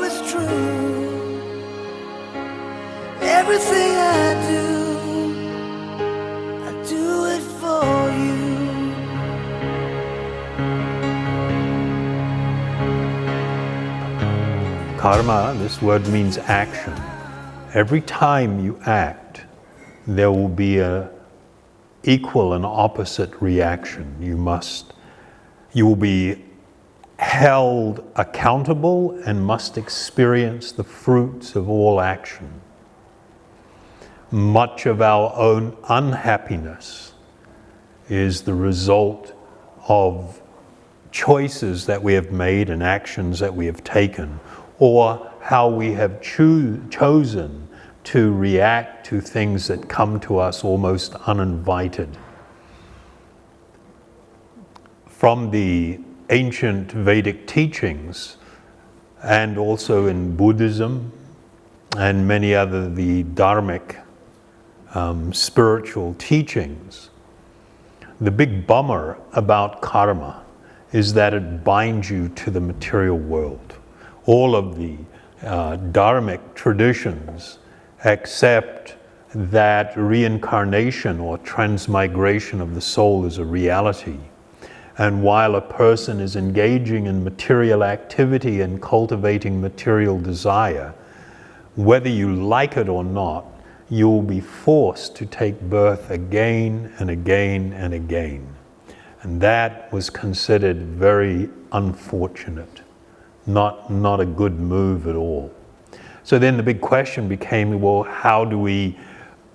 know it's true. Everything I do it for you. Karma, this word means action. Every time you act, there will be a equal and opposite reaction. You will be held accountable and must experience the fruits of all action. Much of our own unhappiness is the result of choices that we have made and actions that we have taken, or how we have chosen to react to things that come to us almost uninvited. From the ancient Vedic teachings, and also in Buddhism and many other the dharmic spiritual teachings, the big bummer about karma is that it binds you to the material world. All of the dharmic traditions accept that reincarnation or transmigration of the soul is a reality. And while a person is engaging in material activity and cultivating material desire, whether you like it or not, you will be forced to take birth again and again and again. And that was considered very unfortunate, not a good move at all. So then the big question became, well, how do we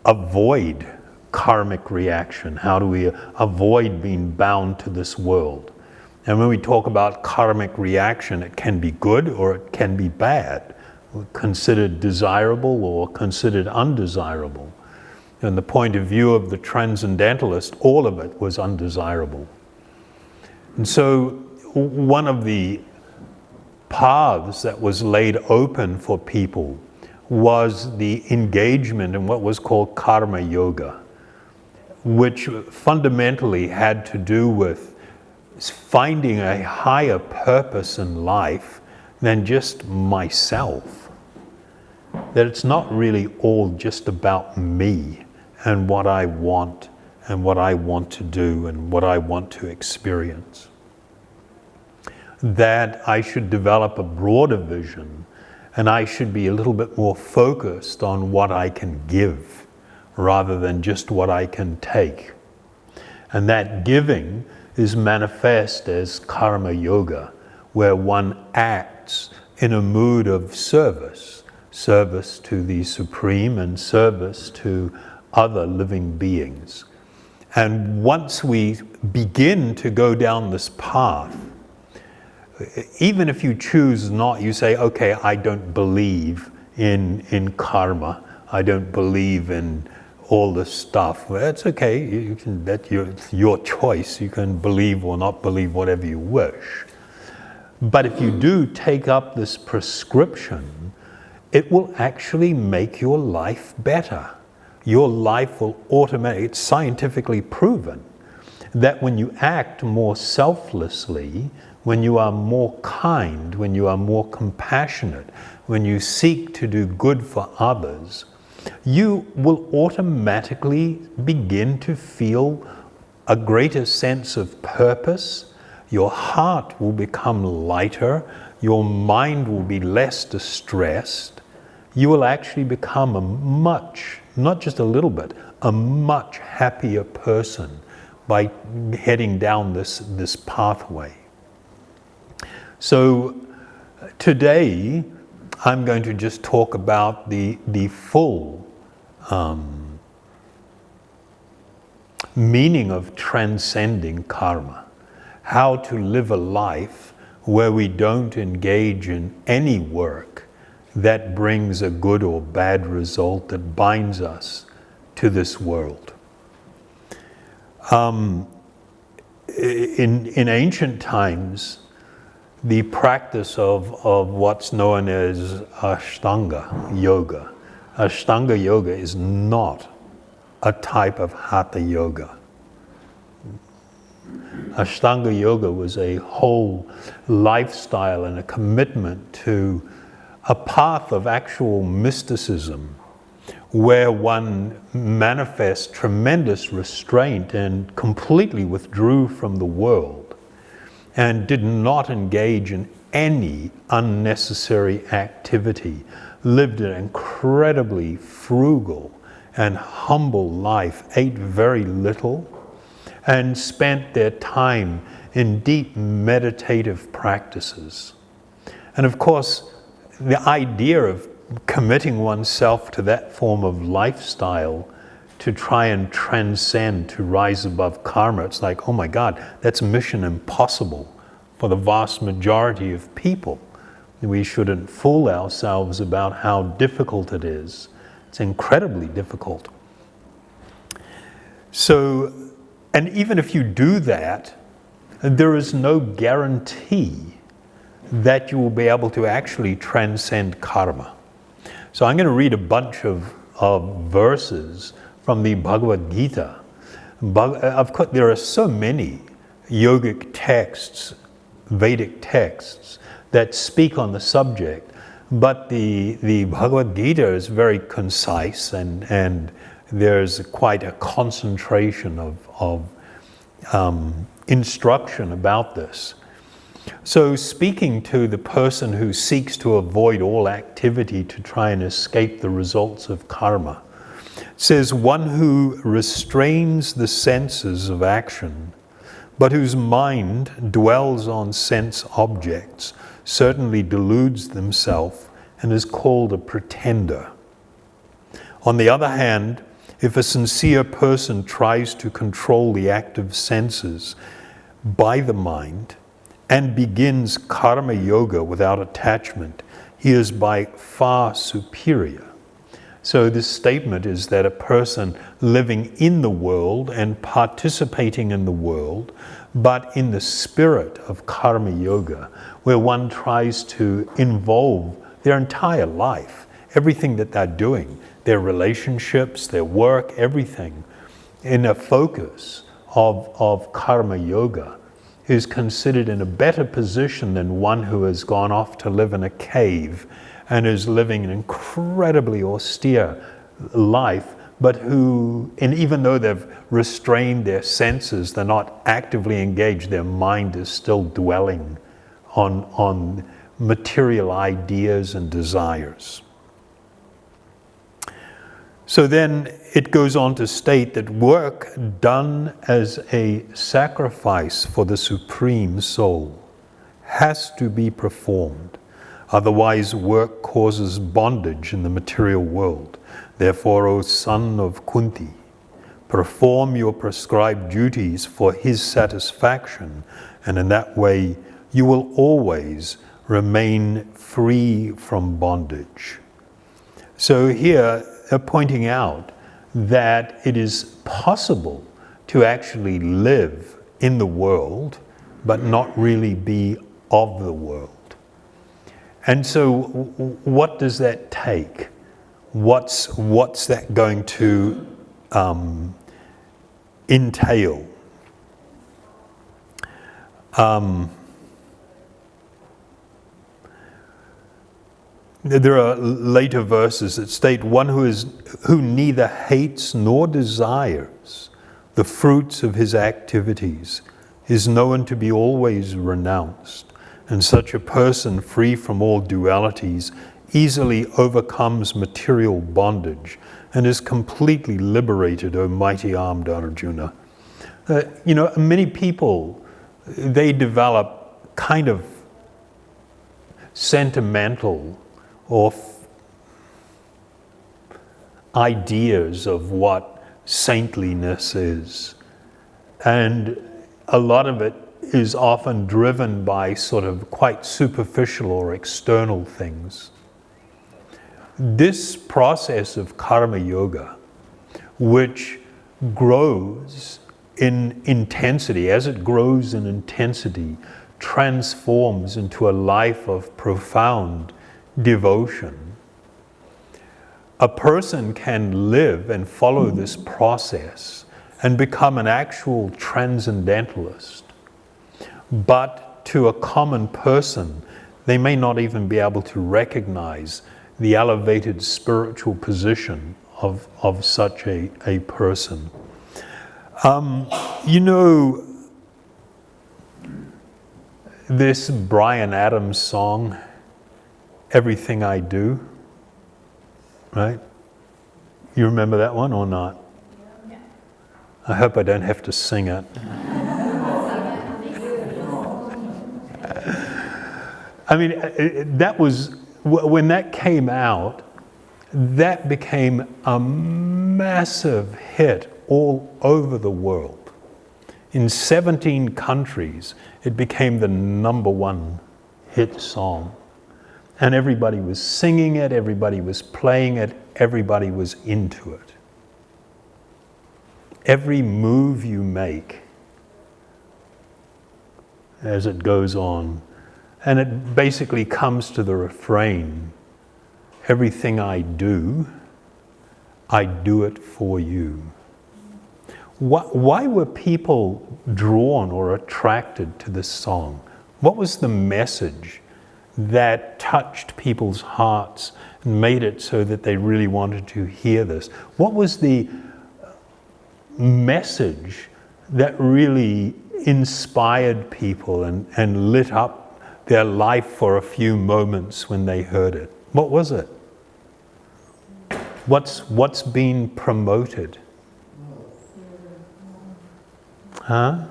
avoid karmic reaction? How do we avoid being bound to this world? And when we talk about karmic reaction, it can be good or it can be bad, considered desirable or considered undesirable. In the point of view of the transcendentalist, all of it was undesirable. And so one of the paths that was laid open for people was the engagement in what was called karma yoga, which fundamentally had to do with finding a higher purpose in life than just myself. That it's not really all just about me and what I want and what I want to do and what I want to experience. That I should develop a broader vision and I should be a little bit more focused on what I can give rather than just what I can take. And that giving is manifest as karma yoga, where one acts in a mood of service to the Supreme and service to other living beings. And once we begin to go down this path, even if you choose not, you say, okay, I don't believe in karma, I don't believe in all this stuff. Well, that's okay, that's your choice. You can believe or not believe whatever you wish. But if you do take up this prescription, it will actually make your life better. Your life will automatically, it's scientifically proven, that when you act more selflessly, when you are more kind, when you are more compassionate, when you seek to do good for others, you will automatically begin to feel a greater sense of purpose. Your heart will become lighter. Your mind will be less distressed. You will actually become a much, not just a little bit, a much happier person by heading down this pathway. So today, I'm going to just talk about the full meaning of transcending karma. How to live a life where we don't engage in any work that brings a good or bad result that binds us to this world. In ancient times, the practice of what's known as Ashtanga Yoga. Ashtanga Yoga is not a type of Hatha Yoga. Ashtanga Yoga was a whole lifestyle and a commitment to a path of actual mysticism where one manifests tremendous restraint and completely withdrew from the world and did not engage in any unnecessary activity, lived an incredibly frugal and humble life, ate very little, and spent their time in deep meditative practices. And of course, the idea of committing oneself to that form of lifestyle to try and transcend, to rise above karma, it's like, oh my God, that's mission impossible for the vast majority of people. We shouldn't fool ourselves about how difficult it is. It's incredibly difficult. So, and even if you do that, there is no guarantee that you will be able to actually transcend karma. So I'm going to read a bunch of verses from the Bhagavad Gita. Of course, there are so many yogic texts, Vedic texts, that speak on the subject, but the Bhagavad Gita is very concise and there's quite a concentration of instruction about this. So speaking to the person who seeks to avoid all activity to try and escape the results of karma, it says, one who restrains the senses of action, but whose mind dwells on sense objects, certainly deludes themselves and is called a pretender. On the other hand, if a sincere person tries to control the active senses by the mind and begins karma yoga without attachment, he is by far superior. So this statement is that a person living in the world and participating in the world, but in the spirit of karma yoga, where one tries to involve their entire life, everything that they're doing, their relationships, their work, everything, in a focus of karma yoga, is considered in a better position than one who has gone off to live in a cave and is living an incredibly austere life, but who, and even though they've restrained their senses, they're not actively engaged, their mind is still dwelling on material ideas and desires. So then it goes on to state that work done as a sacrifice for the Supreme Soul has to be performed. Otherwise, work causes bondage in the material world. Therefore, O son of Kunti, perform your prescribed duties for his satisfaction, and in that way you will always remain free from bondage. So here, pointing out that it is possible to actually live in the world, but not really be of the world. And so what does that take? What's that going to entail? There are later verses that state, one who neither hates nor desires the fruits of his activities is known to be always renounced, and such a person, free from all dualities, easily overcomes material bondage and is completely liberated, O mighty-armed Arjuna. Many people, they develop kind of sentimental or ideas of what saintliness is. And a lot of it is often driven by sort of quite superficial or external things. This process of karma yoga, which grows in intensity, as it grows in intensity, transforms into a life of profound devotion. A person can live and follow this process and become an actual transcendentalist. But to a common person, They may not even be able to recognize the elevated spiritual position of such a person. You know, this Bryan Adams song, Everything I Do, right? You remember that one or not? Yeah. I hope I don't have to sing it. I mean, that was, when that came out, that became a massive hit all over the world. In 17 countries, it became the #1 hit song. And everybody was singing it, everybody was playing it, everybody was into it. Every move you make as it goes on, and it basically comes to the refrain, everything I do it for you. Why were people drawn or attracted to this song? What was the message that touched people's hearts and made it so that they really wanted to hear this? What was the message that really inspired people and lit up their life for a few moments when they heard it? What was it? What's being promoted? Huh?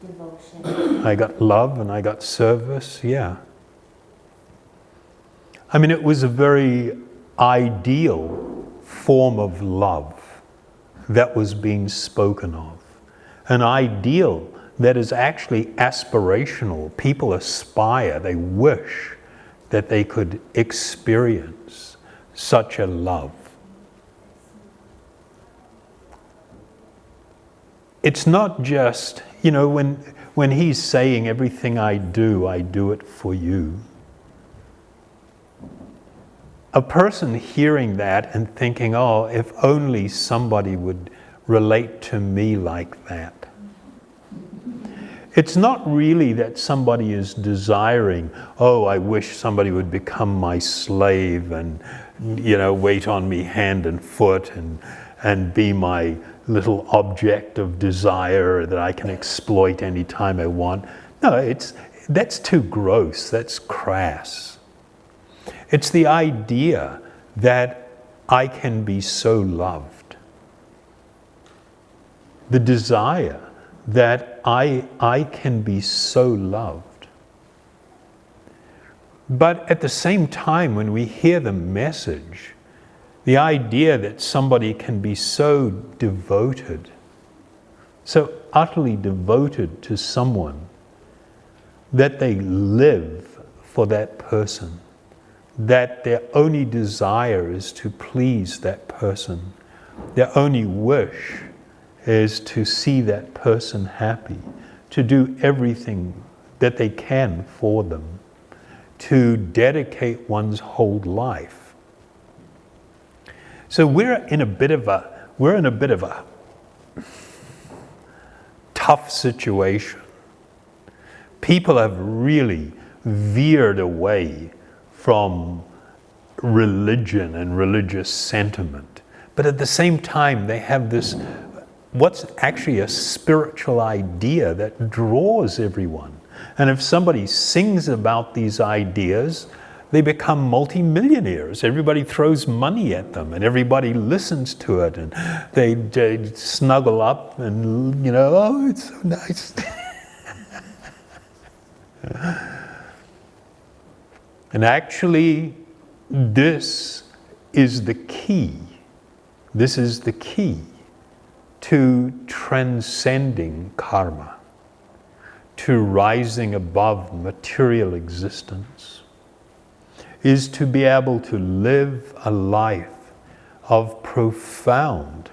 Devotion. I got love and I got service, yeah. I mean, it was a very ideal form of love that was being spoken of. An ideal that is actually aspirational. People aspire, they wish that they could experience such a love. It's not just, you know, when he's saying everything I do it for you. A person hearing that and thinking, oh, if only somebody would relate to me like that. It's not really that somebody is desiring, oh, I wish somebody would become my slave and, you know, wait on me hand and foot and be my little object of desire that I can exploit anytime I want. No, that's too gross, that's crass. It's the idea that I can be so loved. The desire that I can be so loved. But at the same time, when we hear the message, the idea that somebody can be so devoted, so utterly devoted to someone, that they live for that person, that their only desire is to please that person, their only wish is to see that person happy, to do everything that they can for them, to dedicate one's whole life. So we're in a bit of a tough situation. People have really veered away from religion and religious sentiment. But at the same time, they have this, what's actually a spiritual idea that draws everyone. And if somebody sings about these ideas, they become multimillionaires. Everybody throws money at them and everybody listens to it and they snuggle up and, you know, oh, it's so nice. And actually, this is the key. This is the key to transcending karma, to rising above material existence, is to be able to live a life of profound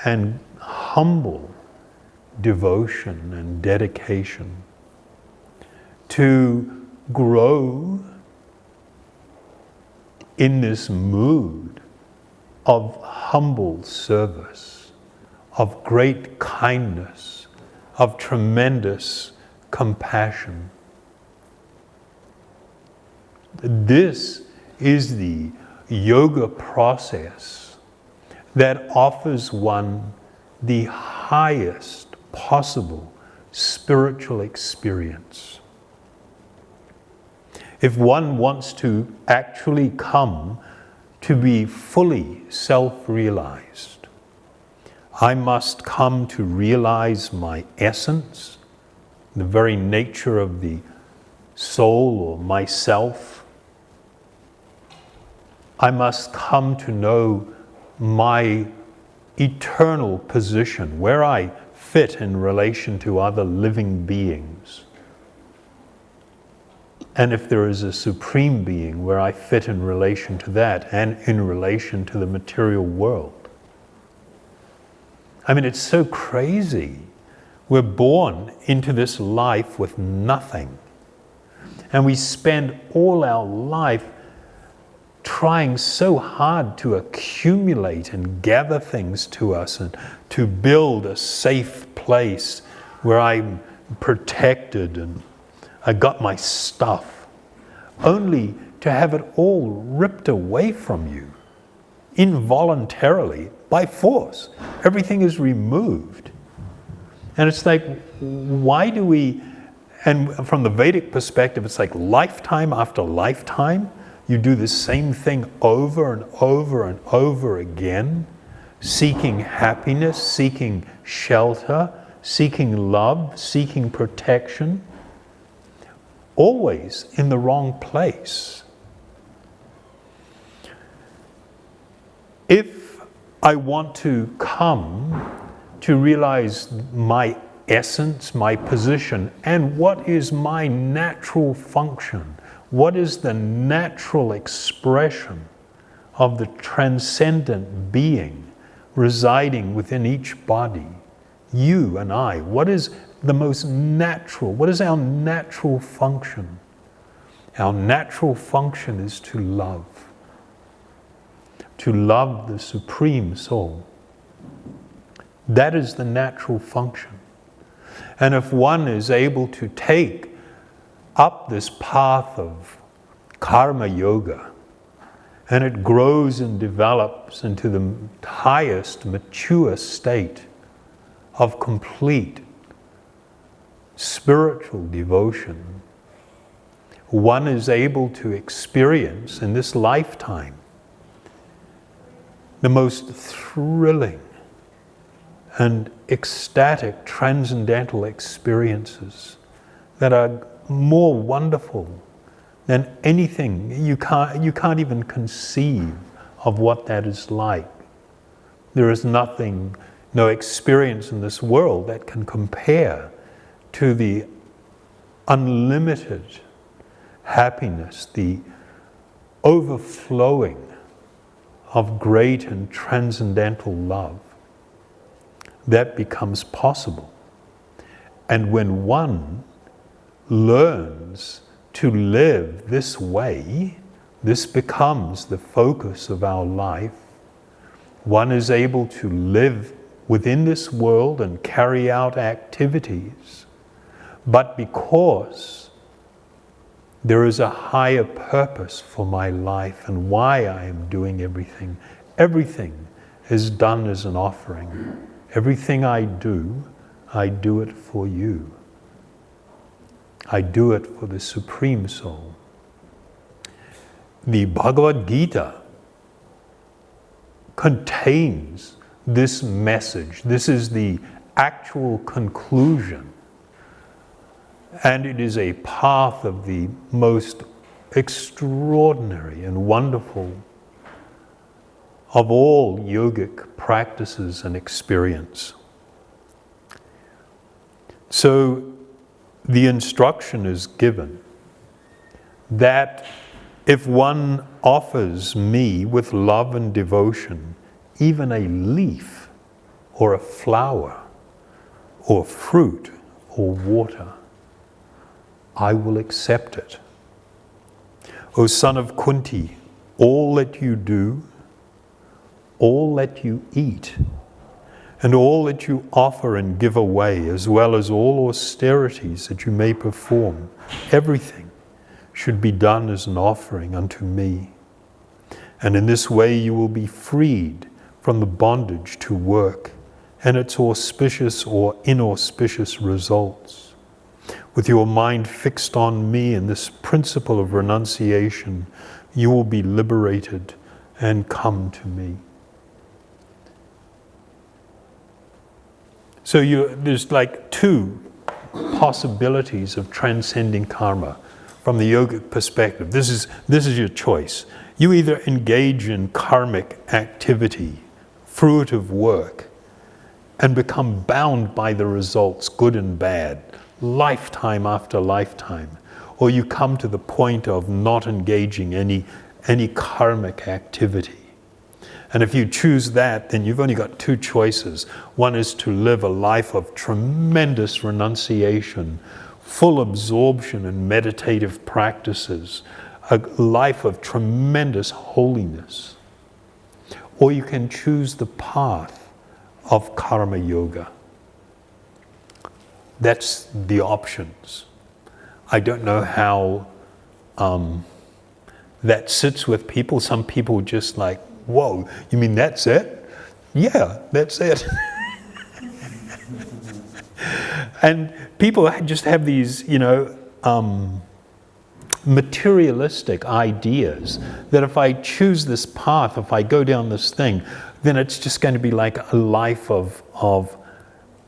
and humble devotion and dedication, to grow in this mood of humble service, of great kindness, of tremendous compassion. This is the yoga process that offers one the highest possible spiritual experience. If one wants to actually come to be fully self-realized, I must come to realize my essence, the very nature of the soul or myself. I must come to know my eternal position, where I fit in relation to other living beings. And if there is a supreme being, where I fit in relation to that and in relation to the material world. I mean, it's so crazy. We're born into this life with nothing. And we spend all our life trying so hard to accumulate and gather things to us and to build a safe place where I'm protected and I got my stuff, only to have it all ripped away from you involuntarily by force. Everything is removed. And it's like, why do we, and from the Vedic perspective, it's like lifetime after lifetime, you do the same thing over and over and over again, seeking happiness, seeking shelter, seeking love, seeking protection, always in the wrong place. If I want to come to realize my essence, my position, and what is my natural function, what is the natural expression of the transcendent being residing within each body, you and I, what is the most natural, what is our natural function? Our natural function is to love the Supreme Soul. That is the natural function. And if one is able to take up this path of karma yoga, and it grows and develops into the highest mature state of complete spiritual devotion, one is able to experience in this lifetime the most thrilling and ecstatic transcendental experiences that are more wonderful than anything. You can't even conceive of what that is like. There is nothing, no experience in this world that can compare to the unlimited happiness, the overflowing of great and transcendental love that becomes possible. And when one learns to live this way, this becomes the focus of our life. One is able to live within this world and carry out activities, but because there is a higher purpose for my life and why I am doing everything, everything is done as an offering. Everything I do it for you. I do it for the Supreme Soul. The Bhagavad Gita contains this message. This is the actual conclusion. And it is a path of the most extraordinary and wonderful of all yogic practices and experience. So the instruction is given that if one offers me with love and devotion even a leaf or a flower or fruit or water, I will accept it. O son of Kunti, all that you do, all that you eat, and all that you offer and give away, as well as all austerities that you may perform, everything should be done as an offering unto me. And in this way you will be freed from the bondage to work and its auspicious or inauspicious results. With your mind fixed on me and this principle of renunciation, you will be liberated and come to me. So there's like two possibilities of transcending karma from the yogic perspective. This is your choice. You either engage in karmic activity, fruitive work, and become bound by the results, good and bad, lifetime after lifetime, or you come to the point of not engaging any karmic activity. And if you choose that, then you've only got two choices. One is to live a life of tremendous renunciation, full absorption in meditative practices, a life of tremendous holiness. Or you can choose the path of karma yoga. That's the options. I don't know how that sits with people. Some people just like, whoa, you mean that's it? Yeah, that's it. And people just have these, materialistic ideas that if I choose this path, if I go down this thing, then it's just going to be like a life of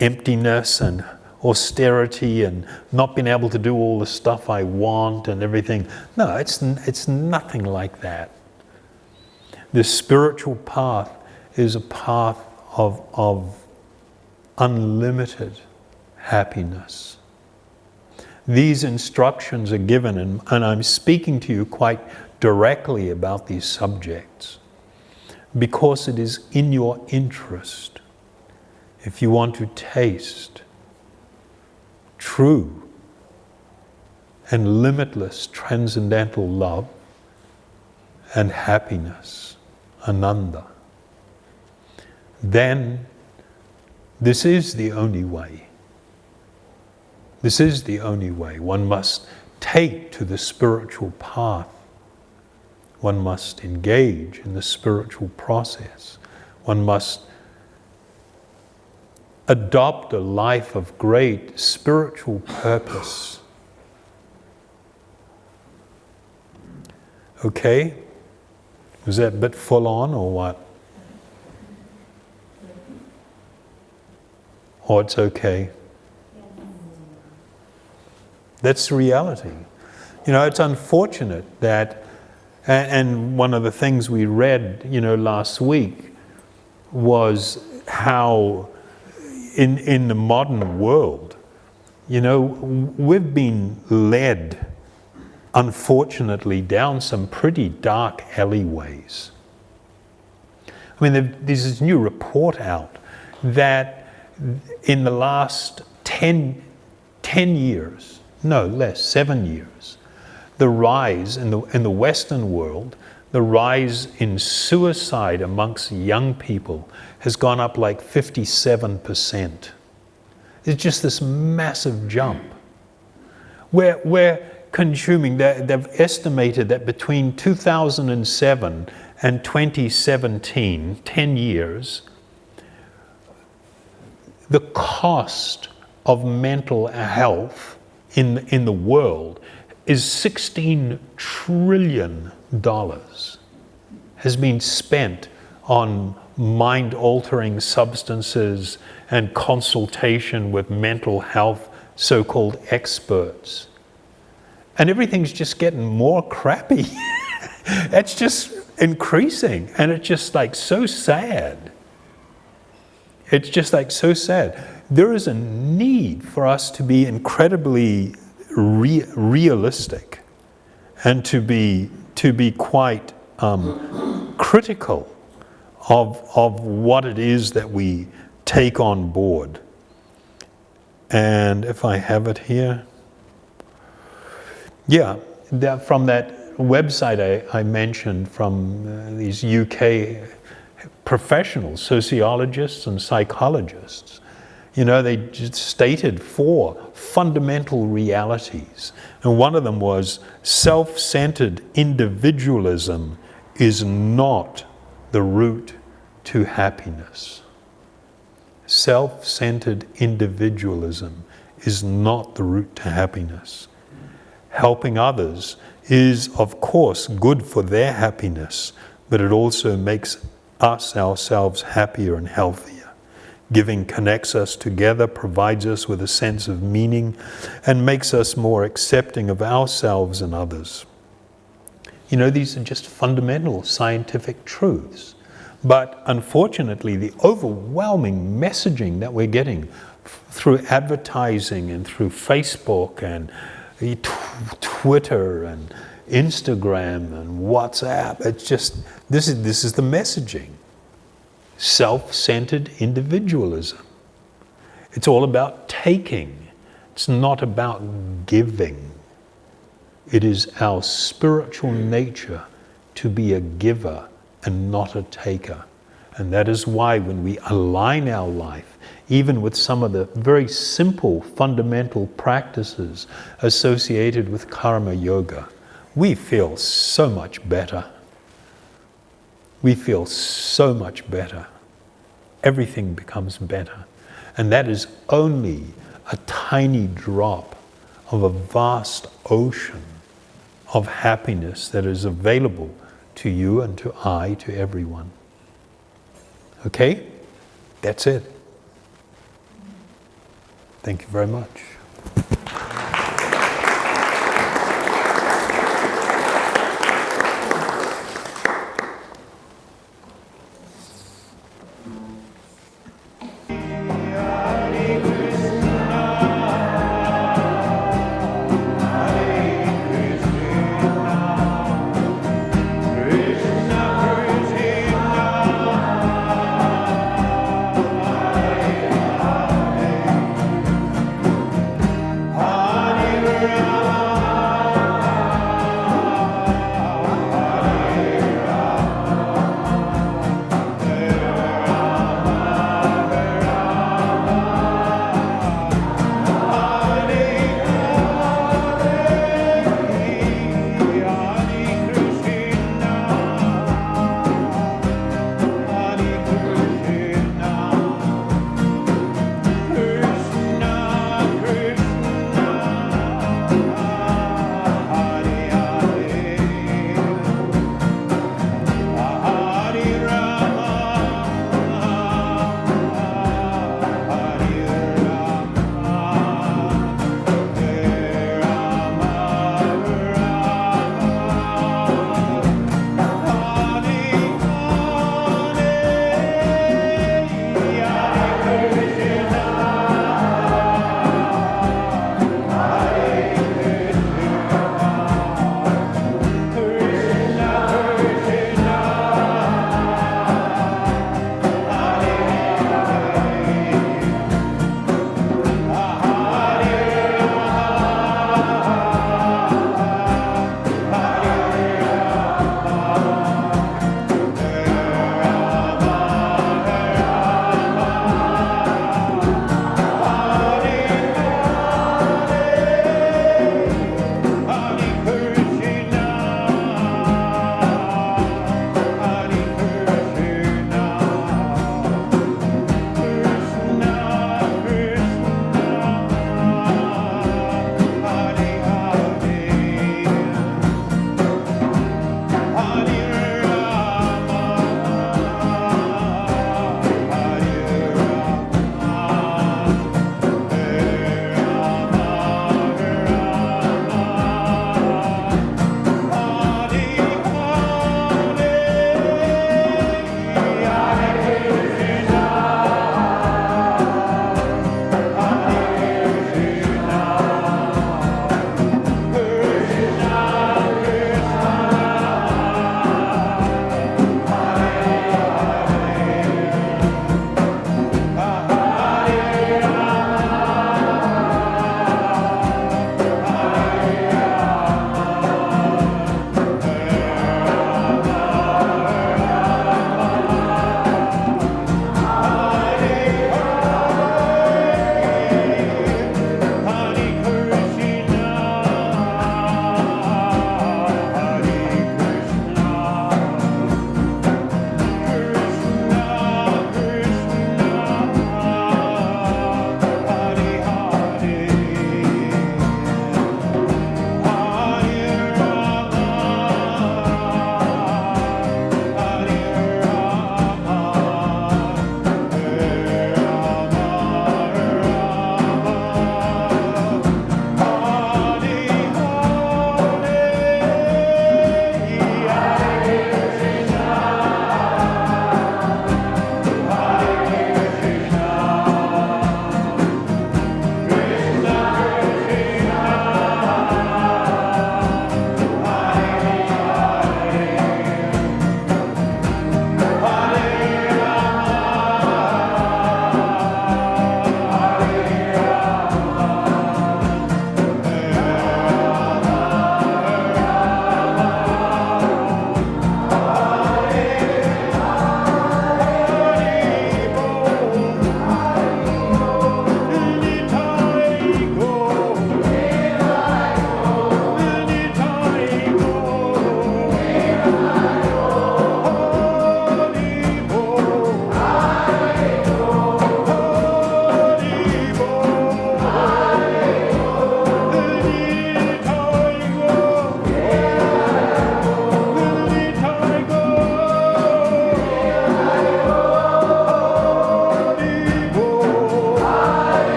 emptiness and austerity and not being able to do all the stuff I want and everything. No, it's nothing like that. The spiritual path is a path of unlimited happiness. These instructions are given, and I'm speaking to you quite directly about these subjects because it is in your interest, if you want to taste true and limitless transcendental love and happiness, Ananda, then this is the only way. This is the only way. One must take to the spiritual path. One must engage in the spiritual process. One must adopt a life of great spiritual purpose. Okay? Was that a bit full on or what? Or it's okay? That's the reality. It's unfortunate that, and one of the things we read, last week was how in the modern world, we've been led, unfortunately, down some pretty dark alleyways. I mean, there's this new report out that in the last 10 years, no less, 7 years, the rise in the Western world, the rise in suicide amongst young people has gone up like 57%. It's just this massive jump. We're consuming, they've estimated that between 2007 and 2017, 10 years, the cost of mental health in the world is $16 trillion has been spent on mind-altering substances and consultation with mental health so-called experts. And everything's just getting more crappy. It's just increasing, and it's just like so sad. It's just like so sad. There is a need for us to be incredibly realistic and to be quite critical of what it is that we take on board. And if I have it here, yeah, from that website I mentioned from these UK professionals, sociologists and psychologists, they just stated 4 fundamental realities. And one of them was self-centered individualism is not the route to happiness. Self-centered individualism is not the route to happiness. Helping others is, of course, good for their happiness, but it also makes us ourselves happier and healthier. Giving connects us together, provides us with a sense of meaning, and makes us more accepting of ourselves and others. You know, these are just fundamental scientific truths. But unfortunately, the overwhelming messaging that we're getting through advertising and through Facebook and Twitter and Instagram and WhatsApp, it's just, this is the messaging. Self-centered individualism. It's all about taking. It's not about giving. It is our spiritual nature to be a giver and not a taker. And that is why when we align our life, even with some of the very simple fundamental practices associated with karma yoga, we feel so much better. We feel so much better. Everything becomes better. And that is only a tiny drop of a vast ocean of happiness that is available to you and to I, to everyone. Okay? That's it. Thank you very much.